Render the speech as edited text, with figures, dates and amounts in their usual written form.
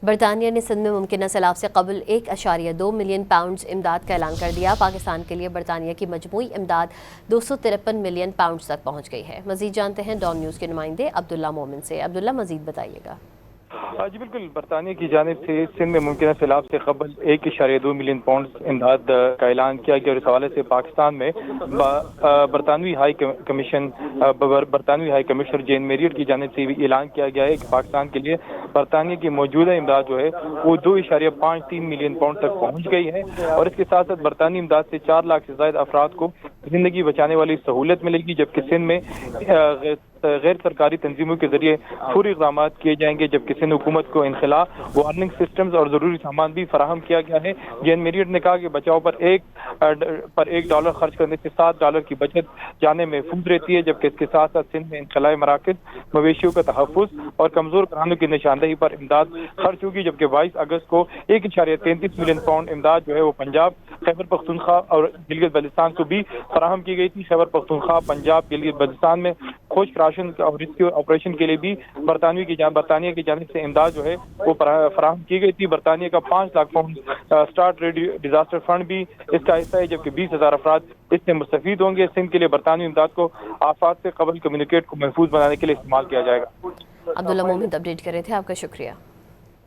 برطانیہ نے سندھ میں ممکنہ سیلاب سے قبل 1.2 ملین پاؤنڈز امداد کا اعلان کر دیا۔ پاکستان کے لیے برطانیہ کی مجموعی امداد 253 ملین پاؤنڈز تک پہنچ گئی ہے۔ مزید جانتے ہیں ڈان نیوز کے نمائندے عبداللہ مومن سے۔ عبداللہ، مزید بتائیے گا۔ جی بالکل، برطانیہ کی جانب سے سندھ میں ممکنہ سیلاب سے قبل 1.2 ملین پاؤنڈز امداد کا اعلان کیا گیا، اور اس حوالے سے پاکستان میں برطانوی ہائی کمشنر جین میریٹ کی جانب سے بھی اعلان کیا گیا ہے کہ پاکستان کے لیے برطانیہ کی موجودہ امداد جو ہے وہ 2.53 ملین پاؤنڈ تک پہنچ گئی ہے، اور اس کے ساتھ ساتھ برطانوی امداد سے 4 لاکھ سے زائد افراد کو زندگی بچانے والی سہولت ملے گی، جبکہ سندھ میں غیر سرکاری تنظیموں کے ذریعے فوری اقدامات کیے جائیں گے، جبکہ سندھ حکومت کو انخلاء، وارننگ سسٹمز اور ضروری سامان بھی فراہم کیا گیا ہے۔ جین میریٹ نے کہا کہ بچاؤ پر $1 خرچ کرنے سے $7 کی بچت جانے محفوظ رہتی ہے، جبکہ اس کے ساتھ ساتھ سندھ میں انخلائی مراکز، مویشیوں کا تحفظ اور کمزور گھرانوں کی نشاندہی پر امداد خرچ ہوگی، جبکہ 22 اگست کو 1.33 ملین پاؤنڈ امداد جو ہے وہ پنجاب، خیبر پختونخوا اور گلگت بلتستان کو بھی فراہم کی گئی تھی۔ خیبر پختونخوا، پنجاب، گلگت بلتستان میں خشک راشن اور ریسکیو آپریشن کے لیے بھی برطانیہ کی جانب سے امداد جو ہے وہ فراہم کی گئی تھی۔ برطانیہ کا 5 lakh pound start ready disaster fund بھی اس کا حصہ ہے، جبکہ 20,000 افراد اس سے مستفید ہوں گے۔ سندھ کے لیے برطانوی امداد کو آفات سے قبل کمیونیکیٹ کو محفوظ بنانے کے لیے استعمال کیا جائے گا۔ عبداللہ مومن اپڈیٹ کر رہے تھے، آپ کا شکریہ۔